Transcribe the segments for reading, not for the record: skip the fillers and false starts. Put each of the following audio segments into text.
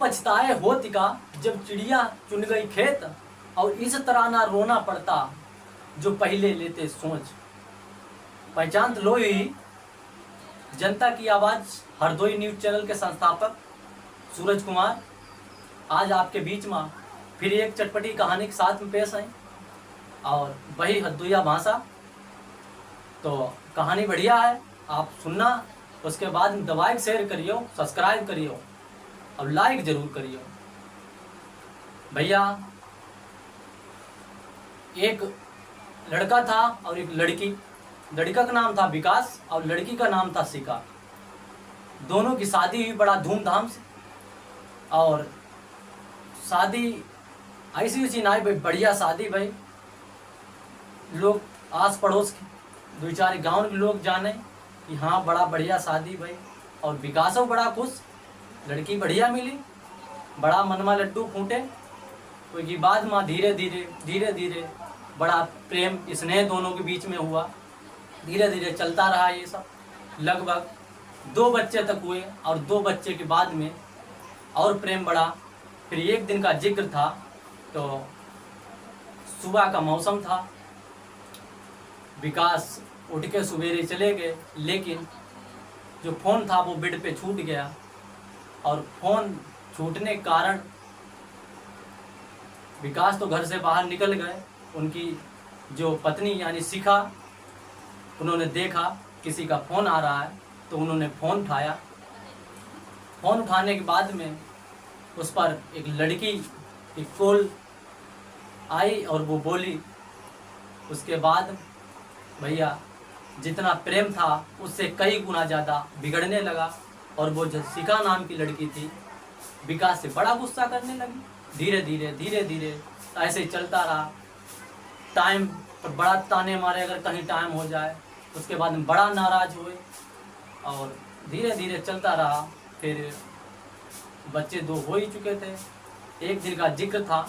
पछताए होती का जब चिड़िया चुन गई खेत, और इस तरह ना रोना पड़ता जो पहले लेते सोच। पहचान लो ही जनता की आवाज़ हरदोई न्यूज़ चैनल के संस्थापक सूरज कुमार आज आपके बीच में फिर एक चटपटी कहानी के साथ में पेश हैं, और वही हरदोईया भाषा। तो कहानी बढ़िया है, आप सुनना, उसके बाद दबाए शेयर करियो, सब्सक्राइब करियो और लाइक जरूर करियो। भैया, एक लड़का था और एक लड़की। लड़का का नाम था विकास और लड़की का नाम था शिखा। दोनों की शादी हुई बड़ा धूमधाम से, और शादी ऐसी वैसी ना भाई, बढ़िया शादी भाई। लोग आस पड़ोस के दो चार गाँव के लोग जाने कि हाँ बड़ा बढ़िया शादी भाई। और विकास बड़ा खुश, लड़की बढ़िया मिली, बड़ा मनमा लड्डू फूटे। क्योंकि बाद में धीरे धीरे बड़ा प्रेम स्नेह दोनों के बीच में हुआ। धीरे धीरे चलता रहा ये सब, लगभग 2 बच्चे तक हुए, और 2 बच्चे के बाद में और प्रेम बढ़ा। फिर एक दिन का जिक्र था, तो सुबह का मौसम था। विकास उठ के सवेरे चले गए, लेकिन जो फ़ोन था वो बेड पे छूट गया, और फ़ोन छूटने के कारण विकास तो घर से बाहर निकल गए। उनकी जो पत्नी यानी शिखा, उन्होंने देखा किसी का फ़ोन आ रहा है, तो उन्होंने फ़ोन उठाया। फ़ोन उठाने के बाद में उस पर एक लड़की की कॉल आई और वो बोली। उसके बाद भैया जितना प्रेम था उससे कई गुना ज़्यादा बिगड़ने लगा, और वो जो शिखा नाम की लड़की थी विकास से बड़ा गुस्सा करने लगी। धीरे धीरे ऐसे चलता रहा। टाइम पर बड़ा ताने मारे अगर कहीं टाइम हो जाए। उसके बाद में बड़ा नाराज़ हुए, और धीरे धीरे चलता रहा। फिर बच्चे 2 हो ही चुके थे। एक दिन का जिक्र था,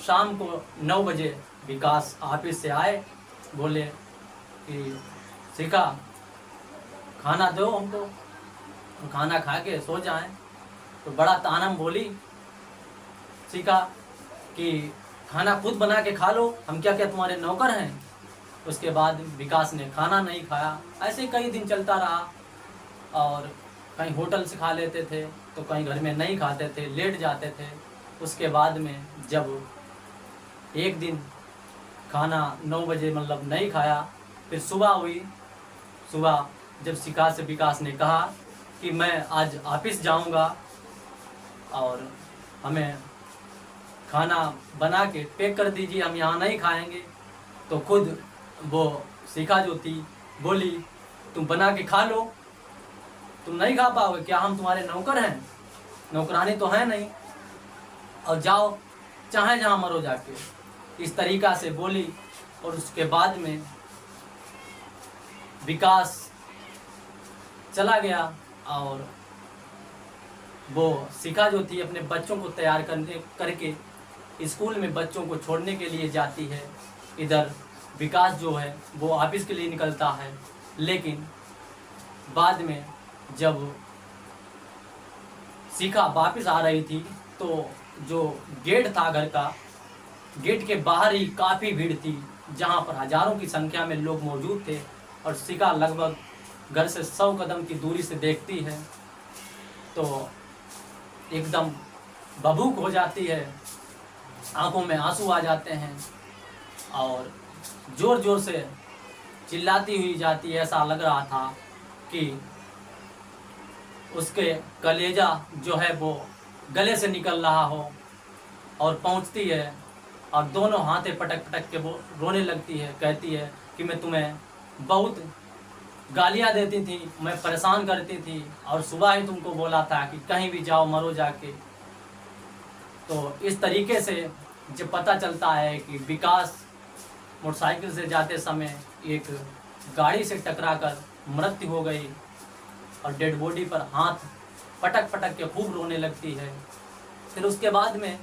शाम को 9 बजे विकास ऑफिस से आए, बोले कि शिखा खाना दो हमको, हम खाना खा के सो जाएं। तो बड़ा तानम बोली शिखा कि खाना खुद बना के खा लो, हम क्या क्या तुम्हारे नौकर हैं। उसके बाद विकास ने खाना नहीं खाया। ऐसे कई दिन चलता रहा, और कहीं होटल से खा लेते थे तो कहीं घर में नहीं खाते थे, लेट जाते थे। उसके बाद में जब एक दिन खाना 9 बजे मतलब नहीं खाया, फिर सुबह हुई। सुबह जब शिखा से विकास ने कहा कि मैं आज ऑफिस जाऊंगा और हमें खाना बना के पैक कर दीजिए, हम यहाँ नहीं खाएंगे, तो खुद वो शिखा जो थी बोली तुम बना के खा लो, तुम नहीं खा पाओगे क्या, हम तुम्हारे नौकर हैं, नौकरानी तो है नहीं, और जाओ चाहे जहाँ मरो जाके। इस तरीक़ा से बोली। और उसके बाद में विकास चला गया, और वो शिखा जो थी अपने बच्चों को तैयार करके स्कूल में बच्चों को छोड़ने के लिए जाती है। इधर विकास जो है वो ऑफिस के लिए निकलता है। लेकिन बाद में जब शिखा वापस आ रही थी, तो जो गेट था घर का, गेट के बाहर ही काफ़ी भीड़ थी, जहाँ पर हज़ारों की संख्या में लोग मौजूद थे। और शिखा लगभग घर से 100 कदम की दूरी से देखती है तो एकदम भभूक हो जाती है, आंखों में आंसू आ जाते हैं, और ज़ोर ज़ोर से चिल्लाती हुई जाती है। ऐसा लग रहा था कि उसके कलेजा जो है वो गले से निकल रहा हो। और पहुंचती है और दोनों हाथें पटक पटक के वो रोने लगती है। कहती है कि मैं तुम्हें बहुत गालियां देती थी, मैं परेशान करती थी, और सुबह ही तुमको बोला था कि कहीं भी जाओ मरो जाके। तो इस तरीके से जब पता चलता है कि विकास मोटरसाइकिल से जाते समय एक गाड़ी से टकराकर मृत्यु हो गई, और डेड बॉडी पर हाथ पटक पटक के खूब रोने लगती है। फिर उसके बाद में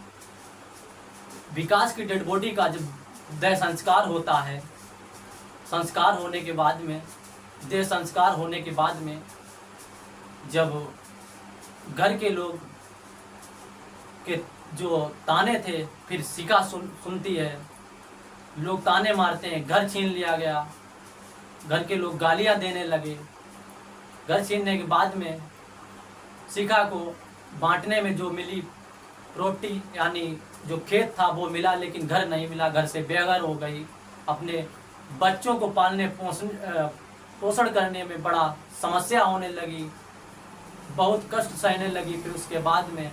विकास की डेड बॉडी का जब देह संस्कार होता है, संस्कार होने के बाद में देह संस्कार होने के बाद में जब घर के लोग के जो ताने थे फिर शिखा सुनती है। लोग ताने मारते हैं, घर छीन लिया गया, घर के लोग गालियां देने लगे। घर छीनने के बाद में शिखा को बांटने में जो मिली प्रॉपर्टी यानी जो खेत था वो मिला, लेकिन घर नहीं मिला। घर से बेघर हो गई। अपने बच्चों को पालने पोषण करने में बड़ा समस्या होने लगी, बहुत कष्ट सहने लगी। फिर उसके बाद में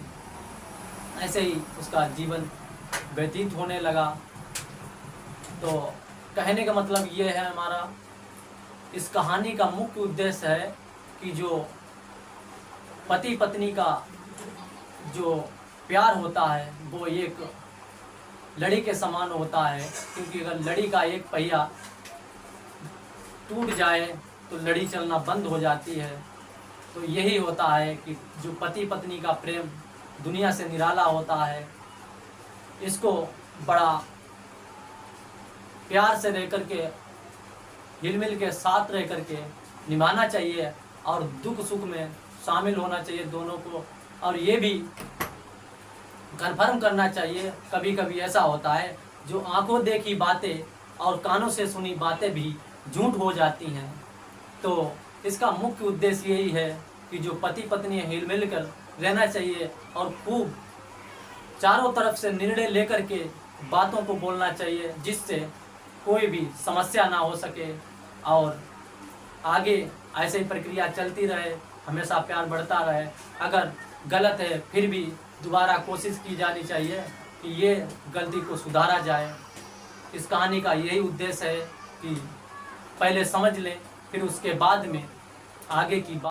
ऐसे ही उसका जीवन व्यतीत होने लगा। तो कहने का मतलब ये है हमारा, इस कहानी का मुख्य उद्देश्य है कि जो पति पत्नी का जो प्यार होता है वो एक लड़ी के समान होता है, क्योंकि अगर लड़ी का एक पहिया टूट जाए तो लड़ी चलना बंद हो जाती है। तो यही होता है कि जो पति पत्नी का प्रेम दुनिया से निराला होता है, इसको बड़ा प्यार से रह करके, हिल मिल के साथ रह करके निभाना चाहिए और दुख सुख में शामिल होना चाहिए दोनों को। और ये भी कन्फर्म करना चाहिए, कभी कभी ऐसा होता है जो आंखों देखी बातें और कानों से सुनी बातें भी झूठ हो जाती हैं। तो इसका मुख्य उद्देश्य यही है कि जो पति पत्नी हिल मिल कर रहना चाहिए और खूब चारों तरफ से निर्णय लेकर के बातों को बोलना चाहिए, जिससे कोई भी समस्या ना हो सके और आगे ऐसे ही प्रक्रिया चलती रहे, हमेशा प्यार बढ़ता रहे। अगर गलत है फिर भी दोबारा कोशिश की जानी चाहिए कि ये गलती को सुधारा जाए। इस कहानी का यही उद्देश्य है कि पहले समझ लें, फिर उसके बाद में आगे की बात